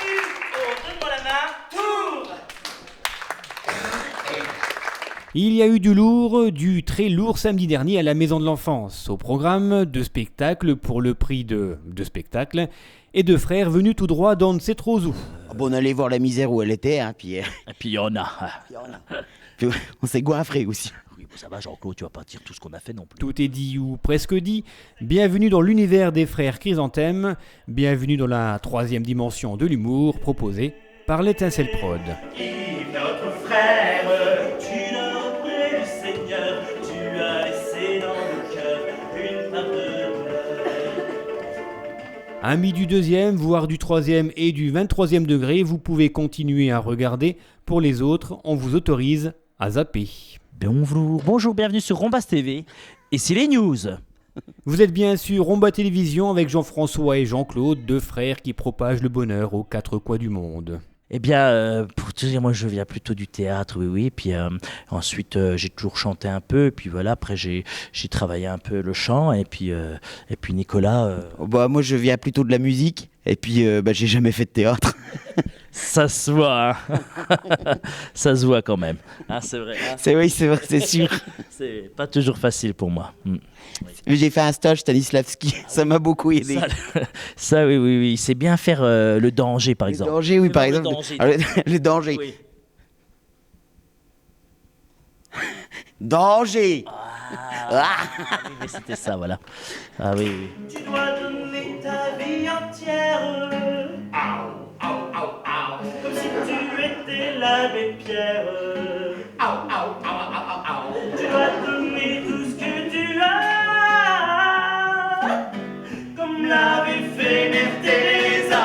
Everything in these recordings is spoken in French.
Donne-moi la main, tour. Il y a eu du lourd, du très lourd samedi dernier à la Maison de l'Enfance. Au programme, de spectacles pour le prix de spectacles et de frères venus tout droit d'on ne sait trop où. Bon, on allait voir la misère où elle était, hein, puis Et puis il y en a. puis on s'est goinfré aussi. Oui, bon, ça va, Jean-Claude, tu vas pas dire tout ce qu'on a fait non plus. Tout est dit ou presque dit. Bienvenue dans l'univers des frères Chrysanthème. Bienvenue dans la troisième dimension de l'humour proposée par l'Étincelle Prod. Yves, notre frère, tu l'as auprès du Seigneur, tu as laissé dans le cœur une part de douleur. Amis du deuxième, voire du troisième et du 23e degré, vous pouvez continuer à regarder. Pour les autres, on vous autorise à zapper. Bonjour, bienvenue sur Rombas TV. Et c'est les news. Vous êtes bien sûr Romba Télévision avec Jean-François et Jean-Claude, deux frères qui propagent le bonheur aux quatre coins du monde. Eh bien, pour te dire, moi je viens plutôt du théâtre, oui. Puis ensuite, j'ai toujours chanté un peu. Et puis voilà, après j'ai travaillé un peu le chant. Et puis Nicolas... Bah, moi, je viens plutôt de la musique, et puis j'ai jamais fait de théâtre. Ça se voit, hein. Ça se voit quand même. Hein, c'est vrai. Hein. C'est vrai, c'est sûr. C'est pas toujours facile pour moi. Mais j'ai fait un stage Stanislavski, ça m'a beaucoup aidé. Ça, oui. C'est bien faire le danger, par exemple. Le danger, oui, par Le exemple. danger. Le danger. Oui. Danger. Oui, mais c'était ça, voilà. Ah oui. Tu dois donner ta vie entière. Comme si tu étais l'abbé Pierre. Tu dois donner tout ce que tu as. Comme l'avait fait Mère Teresa.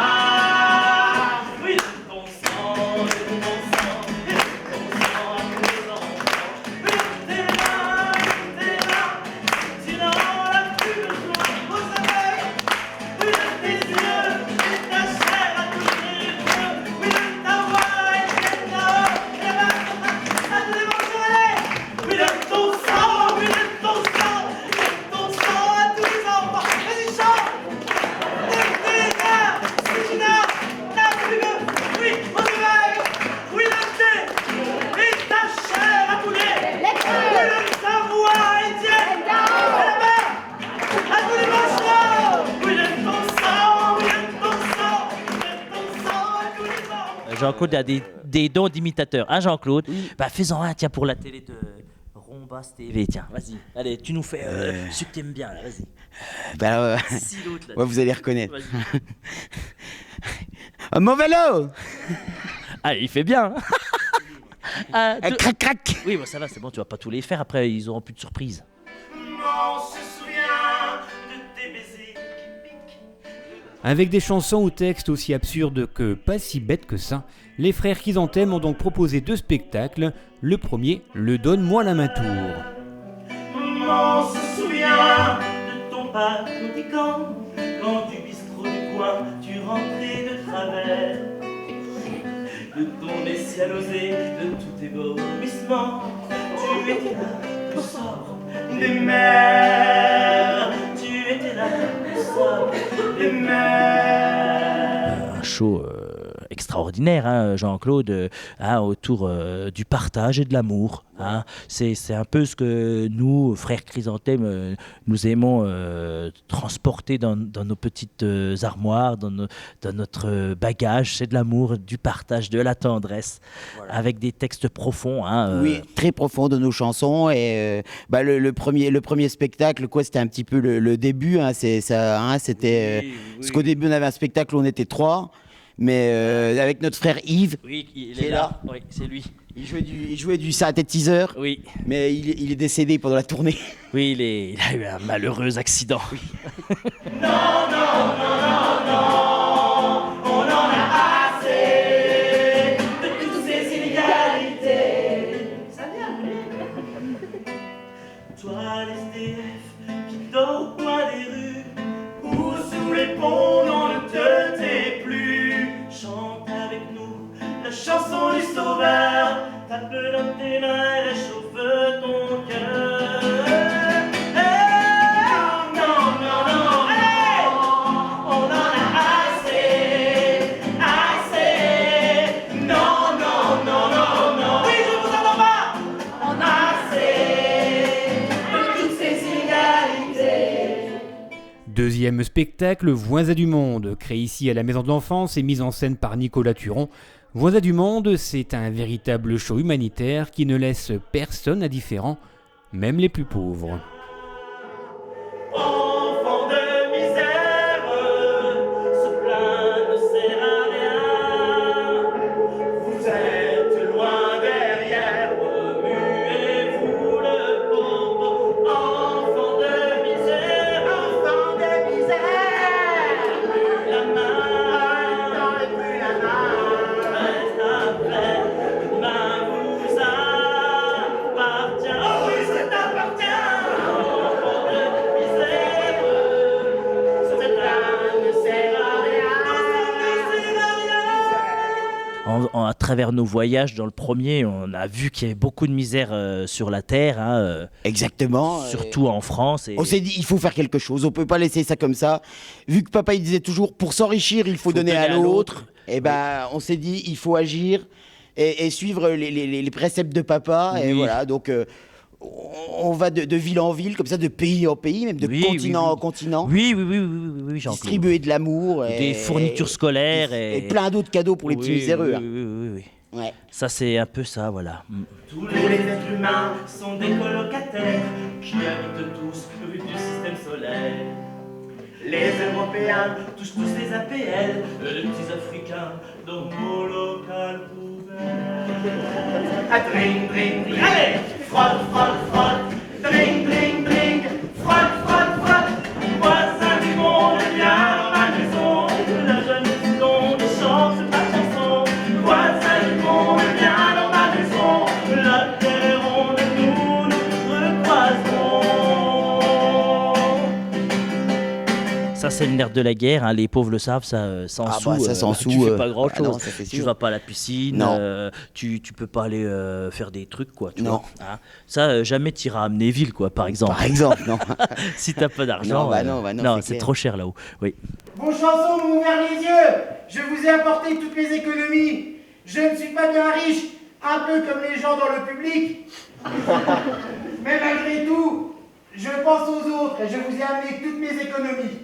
Oui, ton sang, ton sang, ton sang à tous les enfants. Oui, t'es là, tu n'en as plus besoin. Vous savez, oui, de tes yeux, de ta chair à tous les feux. Oui, de ta voix et de ta haute, et là, à tous les morceaux. Oui, de ton sang, oui, de ton sang, de ton sang à tous les enfants. Vas-y, chante. Jean-Claude a des dons d'imitateur. Hein, Jean-Claude? Bah, fais-en un, tiens, pour la télé de Rombas TV. Tiens, vas-y. Allez, tu nous fais ce que t'aimes bien, là, vas-y. Si l'autre, là. Ouais, vous allez reconnaître. Vas-y. Mon vélo. Ah, il fait bien. Hein. Crac, crac. Oui, bah, ça va, c'est bon, tu vas pas tous les faire. Après, ils auront plus de surprises. On se souvient de tes baisers qui piquent. Avec des chansons au texte aussi absurdes que pas si bêtes que ça, les frères Chrysanthème ont donc proposé deux spectacles. Le premier, le Donne-moi la main tour. On se souvient de ton pas claudiquant, quand du bistrot du coin tu rentrais de travers, de ton escialosé, de tous tes vomissements. Tu étais là, le sort des mers. Tu étais là, le sort des mers. Un show extraordinaire, hein, Jean-Claude, hein, autour du partage et de l'amour. Hein. C'est un peu ce que nous, frères Chrysanthème, nous aimons transporter dans nos petites armoires, dans notre bagage. C'est de l'amour, du partage, de la tendresse, avec des textes profonds. Hein, Oui, très profond de nos chansons. Et le premier spectacle, quoi, c'était un petit peu le début. Hein, c'était parce qu'au début on avait un spectacle où on était trois, mais avec notre frère Yves. Oui, il qui est là. Oui, c'est lui. Il jouait du synthétiseur, Oui, mais il est décédé pendant la tournée. oui, il a eu un malheureux accident. On en a assez de toutes ces inégalités. Ça vient, oui. Toi, l'SDF qui dort au coin des rues ou sous les ponts, on ne te tait plus. Chante avec nous la chanson du sauveur. Tape dans tes mains et réchauffe ton cœur. Non, on en a assez Deuxième spectacle, Voisins du Monde, créé ici à la Maison de l'Enfance et mis en scène par Nicolas Turon. Voisins du Monde, c'est un véritable show humanitaire qui ne laisse personne indifférent, même les plus pauvres. Enfants de misère, se plaindre ne sert à rien. Vous êtes loin derrière, remuez-vous le pauvre. Enfants de misère, plus la main, reste après, demain vous appartient. Oh oui, ça t'appartient. À travers nos voyages dans le premier, on a vu qu'il y avait beaucoup de misère sur la terre, hein, Exactement. surtout en France. Et On s'est dit, il faut faire quelque chose, on peut pas laisser ça comme ça. Vu que papa il disait toujours, pour s'enrichir, il faut donner à l'autre. Et ben, on s'est dit, il faut agir et suivre les préceptes de papa. Et Oui. voilà, donc on va de ville en ville, comme ça, de pays en pays, même de Oui, continent oui, oui. en continent. Oui, Jean-Claude. Distribuer de l'amour. Des fournitures scolaires et plein d'autres cadeaux pour les petits miséreux. hein. Oui. Ouais. Ça, c'est un peu ça, voilà. Tous les êtres humains sont des colocataires qui habitent tous rue du système solaire. Les Européens touchent tous les APL, les petits Africains dans mon local poubelle. Ah, drink, drink, drink, allez, frotte, frotte, frotte, drink, drink, drink, frotte, frotte, frotte. Voisin du monde, viens dans ma maison, la jeune blonde chante ma chanson. Voisin du monde, viens dans ma maison, la terre est ronde, nous nous recroiserons. Ça, c'est le nerf de la guerre, hein. Les pauvres le savent, ça, sans Ah sous. bah, ça, sans tu sous, fais pas grand-chose. ah non, ça, c'est Tu sûr. vas pas à la piscine, Non. tu peux pas aller faire des trucs, quoi. Tu Non. vois, hein. Ça, jamais t'iras à Amnéville, quoi, par exemple. Par exemple, non. Si t'as pas d'argent. Non, bah non, c'est c'est clair. trop cher là-haut. Oui. Vos chansons m'ont ouvert les yeux. Je vous ai apporté toutes mes économies. Je ne suis pas bien riche, un peu comme les gens dans le public. Mais malgré tout, je pense aux autres et je vous ai amené toutes mes économies.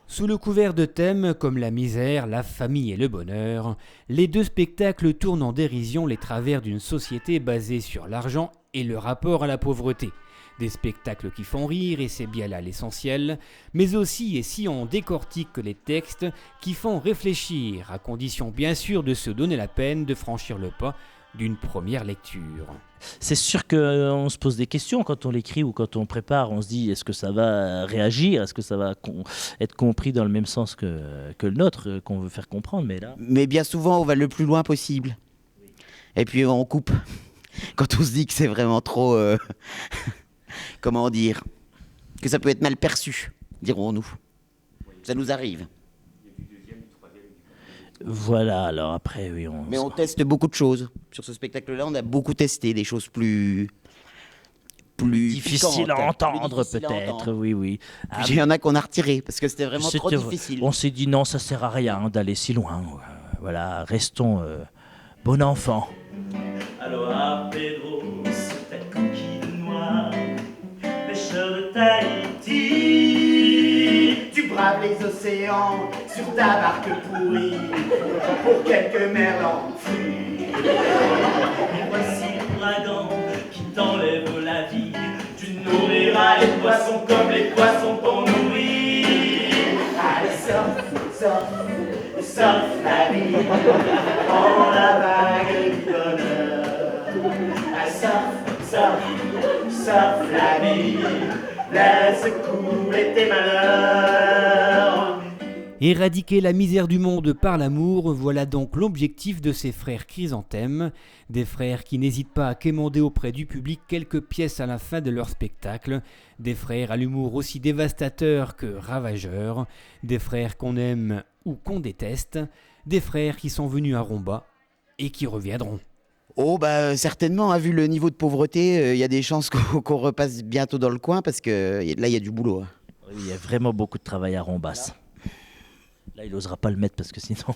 Sous le couvert de thèmes comme la misère, la famille et le bonheur, les deux spectacles tournent en dérision les travers d'une société basée sur l'argent et le rapport à la pauvreté. Des spectacles qui font rire, et c'est bien là l'essentiel, mais aussi, et si on décortique les textes, qui font réfléchir, à condition bien sûr de se donner la peine de franchir le pas d'une première lecture. C'est sûr qu'on se pose des questions quand on l'écrit ou quand on prépare. On se dit, est-ce que ça va réagir? Est-ce que ça va être compris dans le même sens que le nôtre, qu'on veut faire comprendre? Mais là... Mais bien souvent, on va le plus loin possible. Et puis on coupe. Quand on se dit que c'est vraiment trop... comment dire? Que ça peut être mal perçu, dirons-nous. Ça nous arrive. Voilà, alors après, oui, Mais on teste beaucoup de choses. Sur ce spectacle-là, on a beaucoup testé des choses plus difficile à piquantes, entendre, plus difficiles à peut-être, entendre. oui. Ah, Puis il y en a qu'on a retiré parce que c'était vraiment trop c'était- difficile. On s'est dit non, ça sert à rien d'aller si loin. Voilà, restons bon enfant. Aloha Pedro, sur ta coquille noire, pêcheur de Tahiti. Tu braves les océans sur ta barque pourrie pour quelques merlans frits. Et voici l'ouragan qui t'enlève la vie. Tu nourriras les poissons comme les poissons t'ont nourri. Allez, surfe la vie en la vague du bonheur. Allez, surfe la vie, laisse couler tes malheurs. Éradiquer la misère du monde par l'amour, voilà donc l'objectif de ces frères Chrysanthème, des frères qui n'hésitent pas à quémander auprès du public quelques pièces à la fin de leur spectacle, des frères à l'humour aussi dévastateur que ravageur, des frères qu'on aime ou qu'on déteste, des frères qui sont venus à Romba et qui reviendront. Oh bah certainement, hein, vu le niveau de pauvreté, il y a des chances qu'on repasse bientôt dans le coin parce que là il y a du boulot. hein. Il y a vraiment beaucoup de travail à Rombas. Là, il n'osera pas le mettre parce que sinon...